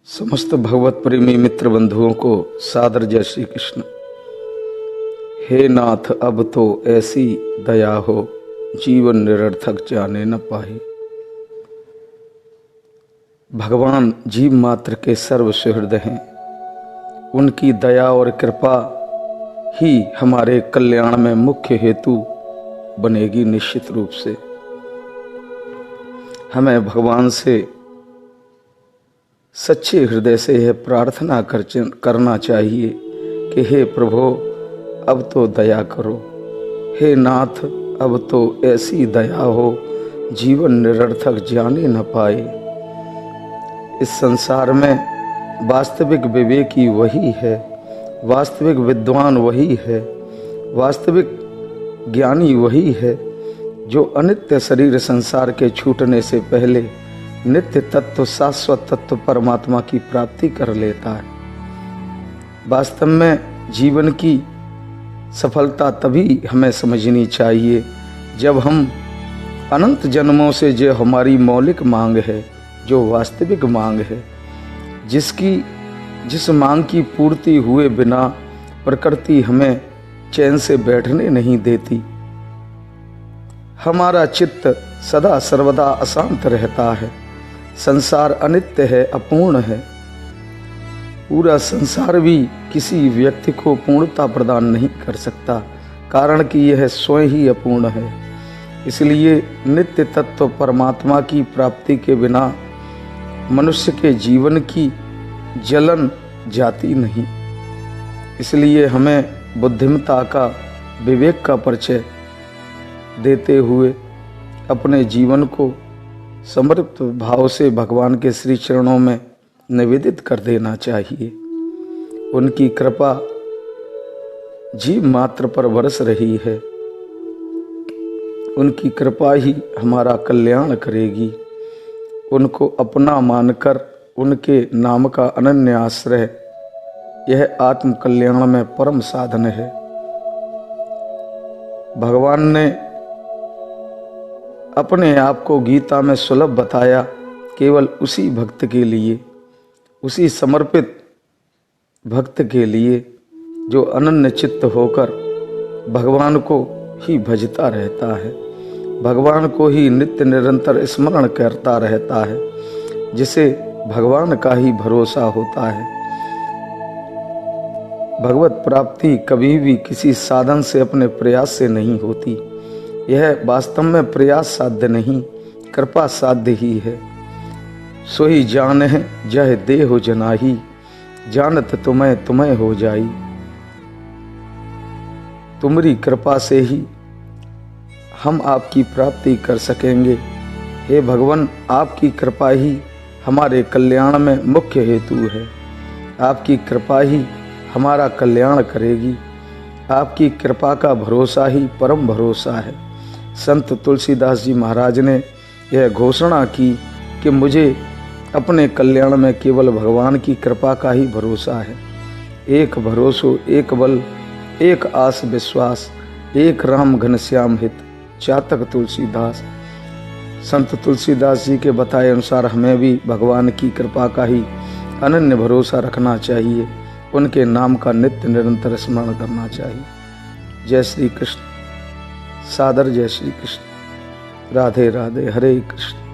समस्त भगवत प्रेमी मित्र बंधुओं को सादर जय श्री कृष्ण। हे नाथ अब तो ऐसी दया हो, जीवन निरर्थक जाने न पाए। भगवान जीव मात्र के सर्व सुहृद हैं। उनकी दया और कृपा ही हमारे कल्याण में मुख्य हेतु बनेगी। निश्चित रूप से हमें भगवान से सच्चे हृदय से यह प्रार्थना करना चाहिए कि हे प्रभु अब तो दया करो, हे नाथ अब तो ऐसी दया हो, जीवन निरर्थक जाने न पाए। इस संसार में वास्तविक विवेकी वही है, वास्तविक विद्वान वही है, वास्तविक ज्ञानी वही है जो अनित्य शरीर संसार के छूटने से पहले नित्य तत्व शाश्वत तत्व परमात्मा की प्राप्ति कर लेता है। वास्तव में जीवन की सफलता तभी हमें समझनी चाहिए जब हम अनंत जन्मों से जो हमारी मौलिक मांग है, जो वास्तविक मांग है, जिस मांग की पूर्ति हुए बिना प्रकृति हमें चैन से बैठने नहीं देती। हमारा चित्त सदा सर्वदा अशांत रहता है। संसार अनित्य है, अपूर्ण है। पूरा संसार भी किसी व्यक्ति को पूर्णता प्रदान नहीं कर सकता, कारण कि यह स्वयं ही अपूर्ण है। इसलिए नित्य तत्व परमात्मा की प्राप्ति के बिना मनुष्य के जीवन की जलन जाती नहीं। इसलिए हमें बुद्धिमता का, विवेक का परिचय देते हुए अपने जीवन को समर्पित भाव से भगवान के श्री चरणों में निवेदित कर देना चाहिए। उनकी कृपा जीव मात्र पर बरस रही है। उनकी कृपा ही हमारा कल्याण करेगी। उनको अपना मानकर उनके नाम का अनन्य आश्रय यह आत्म कल्याण में परम साधन है। भगवान ने अपने आप को गीता में सुलभ बताया केवल उसी भक्त के लिए, उसी समर्पित भक्त के लिए जो अनन्य चित्त होकर भगवान को ही भजता रहता है, भगवान को ही नित्य निरंतर स्मरण करता रहता है, जिसे भगवान का ही भरोसा होता है। भगवत प्राप्ति कभी भी किसी साधन से, अपने प्रयास से नहीं होती। यह वास्तव में प्रयास साध्य नहीं, कृपा साध्य ही है। सोई जान है जह दे हो जनाही, जानत तुम्हें तुम्हें हो जाई। तुम्हारी कृपा से ही हम आपकी प्राप्ति कर सकेंगे। हे भगवान, आपकी कृपा ही हमारे कल्याण में मुख्य हेतु है। आपकी कृपा ही हमारा कल्याण करेगी। आपकी कृपा का भरोसा ही परम भरोसा है। संत तुलसीदास जी महाराज ने यह घोषणा की कि मुझे अपने कल्याण में केवल भगवान की कृपा का ही भरोसा है। एक भरोसो एक बल, एक आस विश्वास, एक राम घनश्याम हित, चातक तुलसीदास। संत तुलसीदास जी के बताए अनुसार हमें भी भगवान की कृपा का ही अनन्य भरोसा रखना चाहिए। उनके नाम का नित्य निरंतर स्मरण करना चाहिए। जय श्री कृष्ण। सादर जय श्री कृष्ण। राधे राधे। हरे कृष्ण।